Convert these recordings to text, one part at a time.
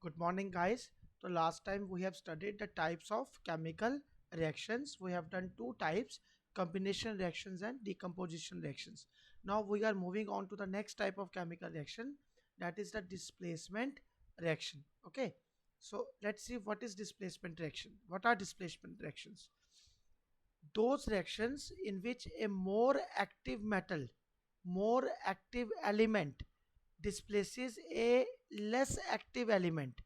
Good morning, guys. So last time we have studied the types of chemical reactions. We have done two types: combination reactions and decomposition reactions. Now we are moving on to the next type of chemical reaction, that is the displacement reaction. Okay. So let's see what is displacement reaction. What are displacement reactions? Those reactions in which a more active element displaces a less active element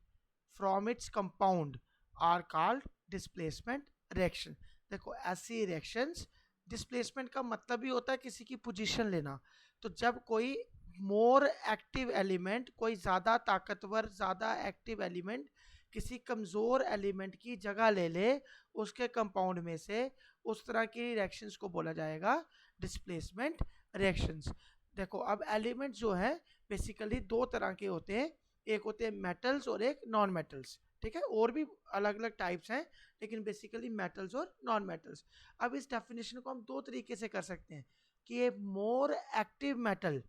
from its compound are called displacement reaction. देखो ऐसी reactions, displacement का मतलब ही होता है किसी की position लेना। तो जब कोई मोर एक्टिव एलिमेंट, कोई ज़्यादा ताकतवर ज़्यादा एक्टिव एलिमेंट किसी कमज़ोर एलिमेंट की जगह ले ले उसके कंपाउंड में से, उस तरह की रिएक्शंस को बोला जाएगा डिस्प्लेसमेंट रिएक्शंस। देखो अब एलिमेंट जो है बेसिकली दो तरह के होते हैं, एक होते हैं मेटल्स और एक नॉन मेटल्स। ठीक है, और भी अलग अलग टाइप्स हैं लेकिन बेसिकली मेटल्स और नॉन मेटल्स। अब इस डेफिनेशन को हम दो तरीके से कर सकते हैं कि ए मोर एक्टिव मेटल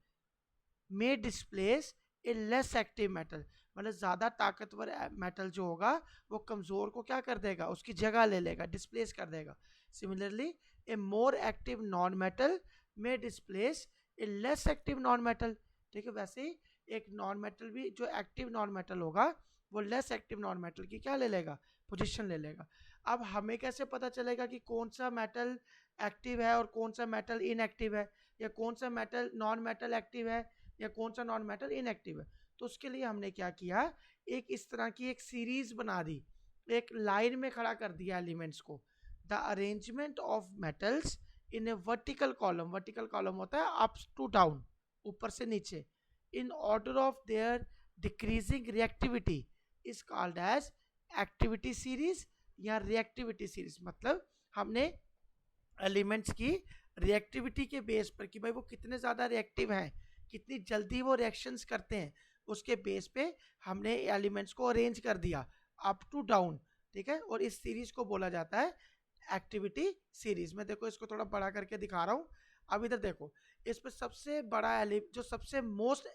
में डिस्प्लेस ए लेस एक्टिव मेटल, मतलब ज़्यादा ताकतवर मेटल जो होगा वो कमज़ोर को क्या कर देगा, उसकी जगह ले लेगा, डिस्प्लेस कर देगा। सिमिलरली ए मोर एक्टिव नॉन मेटल में डिस्प्लेस ए लेस एक्टिव नॉन मेटल। ठीक है, वैसे ही एक नॉन मेटल भी, जो एक्टिव नॉन मेटल होगा वो लेस एक्टिव नॉन मेटल की क्या ले लेगा, पोजीशन ले लेगा। अब हमें कैसे पता चलेगा कि कौन सा मेटल एक्टिव है और कौन सा मेटल इनएक्टिव है, या कौन सा मेटल नॉन मेटल एक्टिव है या कौन सा नॉन मेटल इनएक्टिव है? तो उसके लिए हमने क्या किया, एक इस तरह की एक सीरीज बना दी, एक लाइन में खड़ा कर दिया एलिमेंट्स को। The arrangement of metals in a vertical column, vertical column होता है अप टू डाउन, ऊपर से नीचे, in order of their decreasing reactivity is called as activity series या रिएक्टिविटी सीरीज। मतलब हमने एलिमेंट्स की रिएक्टिविटी के बेस पर कि भाई वो कितने ज़्यादा रिएक्टिव हैं, कितनी जल्दी वो रिएक्शंस करते हैं, उसके बेस पे हमने एलिमेंट्स को अरेंज कर दिया अप टू डाउन। ठीक है, और इस सीरीज को बोला जाता है एक्टिविटी सीरीज। में देखो इसको थोड़ा बड़ा करके दिखा रहा हूँ। अब इधर देखो, इस पर सबसे बड़ा जो सबसे मोस्ट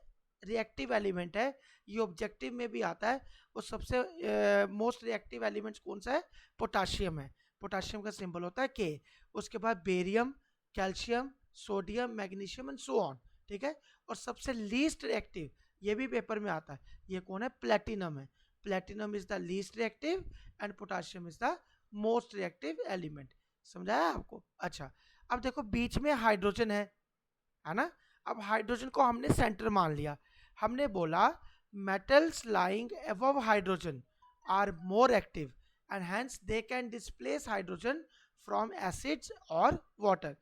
रिएक्टिव एलिमेंट है, ये ऑब्जेक्टिव में भी आता है, वो सबसे मोस्ट रिएक्टिव एलिमेंट्स कौन सा है, पोटाशियम है। पोटाशियम का सिंबल होता है के। उसके बाद barium, calcium, sodium, magnesium and so on. ठीक है, और सबसे लीस्ट रिएक्टिव, ये भी पेपर में आता है, ये कौन है, प्लेटिनम है। Platinum is the least reactive and potassium is the most reactive element. समझाया आपको? अच्छा, अब देखो बीच में हाइड्रोजन है ना। अब हाइड्रोजन को हमने सेंटर मान लिया, हमने बोला metals lying above hydrogen are more active and hence they can displace hydrogen from acids और वाटर।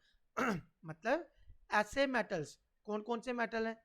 मतलब ऐसे मेटल्स, कौन कौन से मेटल हैं,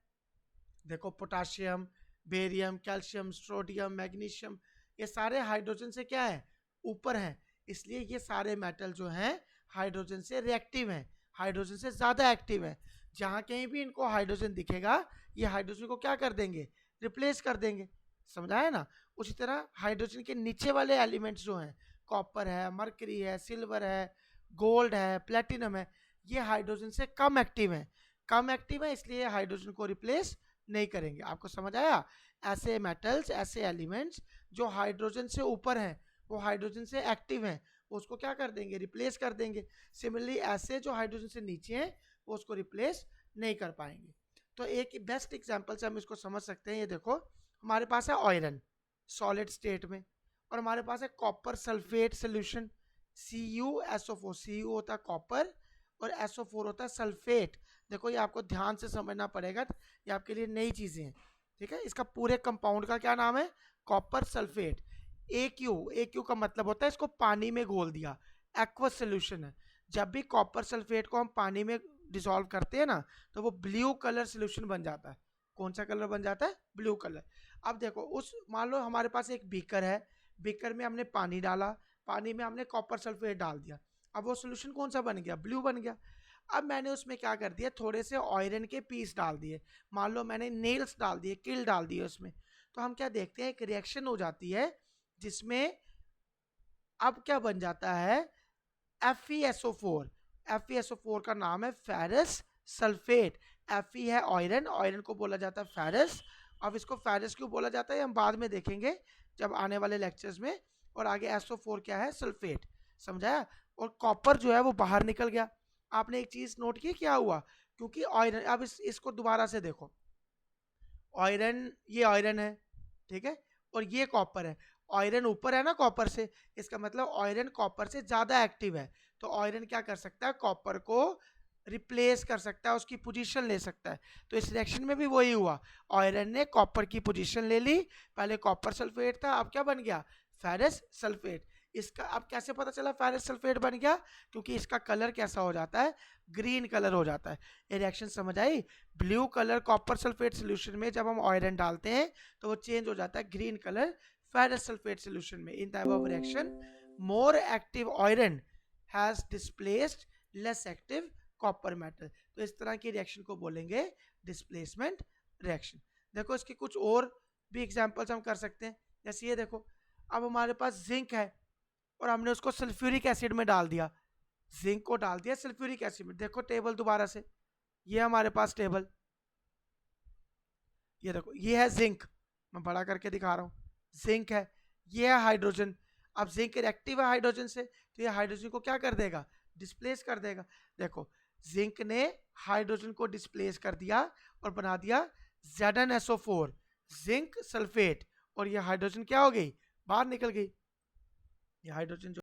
देखो potassium, barium, calcium, sodium, magnesium, ये सारे हाइड्रोजन से क्या है, ऊपर हैं। इसलिए ये सारे मेटल जो हैं हाइड्रोजन से रिएक्टिव हैं, हाइड्रोजन से ज़्यादा एक्टिव हैं। जहाँ कहीं भी इनको हाइड्रोजन दिखेगा ये हाइड्रोजन को क्या कर देंगे, रिप्लेस कर देंगे। समझा है ना। उसी तरह हाइड्रोजन के नीचे वाले एलिमेंट्स जो हैं, कॉपर है, मरकरी है, सिल्वर है, गोल्ड है, प्लेटिनम है, ये हाइड्रोजन से कम एक्टिव हैं। कम एक्टिव है इसलिए हाइड्रोजन को रिप्लेस नहीं करेंगे। आपको समझ आया? ऐसे मेटल्स, ऐसे एलिमेंट्स जो हाइड्रोजन से ऊपर हैं, वो हाइड्रोजन से एक्टिव हैं, उसको क्या कर देंगे, रिप्लेस कर देंगे। सिमिलरली ऐसे जो हाइड्रोजन से नीचे हैं वो उसको रिप्लेस नहीं कर पाएंगे। तो एक बेस्ट एग्जांपल से हम इसको समझ सकते हैं। ये देखो हमारे पास है आयरन सॉलिड स्टेट में, और हमारे पास है copper sulphate solution, CuSO4। Cu होता है कॉपर और SO4 होता है सल्फेट। देखो ये आपको ध्यान से समझना पड़ेगा, ये आपके लिए नई चीज़ें हैं। ठीक है, इसका पूरे कंपाउंड का क्या नाम है, कॉपर सल्फेट। AQ का मतलब होता है इसको पानी में घोल दिया, एक्वस सोल्यूशन है। जब भी कॉपर सल्फेट को हम पानी में डिसॉल्व करते हैं ना, तो वो ब्लू कलर सोल्यूशन बन जाता है। कौन सा कलर बन जाता है, ब्लू कलर। अब देखो उस, मान लो हमारे पास एक बीकर है, बीकर में हमने पानी डाला, पानी में हमने कॉपर सल्फेट डाल दिया, अब वो सोल्यूशन कौन सा बन गया, ब्लू बन गया। अब मैंने उसमें क्या कर दिया, थोड़े से आयरन के पीस डाल दिए, मान लो मैंने नेल्स डाल दिए, किल डाल दिए उसमें। तो हम क्या देखते हैं, एक रिएक्शन हो जाती है जिसमें अब क्या बन जाता है, FeSO4। FeSO4 का नाम है फेरस सल्फेट। Fe है आयरन, आयरन को बोला जाता है फेरस, अब इसको फेरस क्यों बोला जाता है हम बाद में देखेंगे जब आने वाले लेक्चर्स में। और आगे SO4 क्या है, सल्फेट, समझाया। और कॉपर जो है वो बाहर निकल गया। आपने एक चीज नोट की, क्या हुआ, क्योंकि आयरन, अब इसको दोबारा से देखो, आयरन, ये आयरन है, ठीक है, और ये कॉपर है। आयरन ऊपर है ना कॉपर से, इसका मतलब आयरन कॉपर से ज्यादा एक्टिव है। तो आयरन क्या कर सकता है, कॉपर को रिप्लेस कर सकता है, उसकी पोजीशन ले सकता है। तो इस रिएक्शन में भी वही हुआ, आयरन ने कॉपर की पोजीशन ले ली। पहले कॉपर सल्फेट था, अब क्या बन गया, फेरस सल्फेट। इसका अब कैसे पता चला फेरस सल्फेट बन गया, क्योंकि इसका कलर कैसा हो जाता है, ग्रीन कलर हो जाता है। ये रिएक्शन समझ आई। Blue colour copper sulphate solution में जब हम आयरन डालते हैं तो वो चेंज हो जाता है green colour ferrous sulphate solution में। इन type of reaction more active iron has displaced less active copper metal. तो इस तरह की रिएक्शन को बोलेंगे डिस्प्लेसमेंट रिएक्शन। देखो इसके कुछ और भी एग्जांपल्स हम कर सकते हैं। जैसे ये देखो, अब हमारे पास जिंक है और हमने उसको सल्फ्यूरिक एसिड में डाल दिया, जिंक को डाल दिया सल्फ्यूरिक एसिड में। देखो टेबल दोबारा से, ये हमारे पास टेबल, ये देखो ये है जिंक, मैं बड़ा करके दिखा रहा हूँ, जिंक है, ये है हाइड्रोजन। अब जिंक रिएक्टिव है हाइड्रोजन से, तो ये हाइड्रोजन को क्या कर देगा, डिस्प्लेस कर देगा। देखो जिंक ने हाइड्रोजन को डिस्प्लेस कर दिया और बना दिया ZnSO4, जिंक सल्फेट, और ये हाइड्रोजन क्या हो गई, बाहर निकल गई। ये हाइड्रोजन जो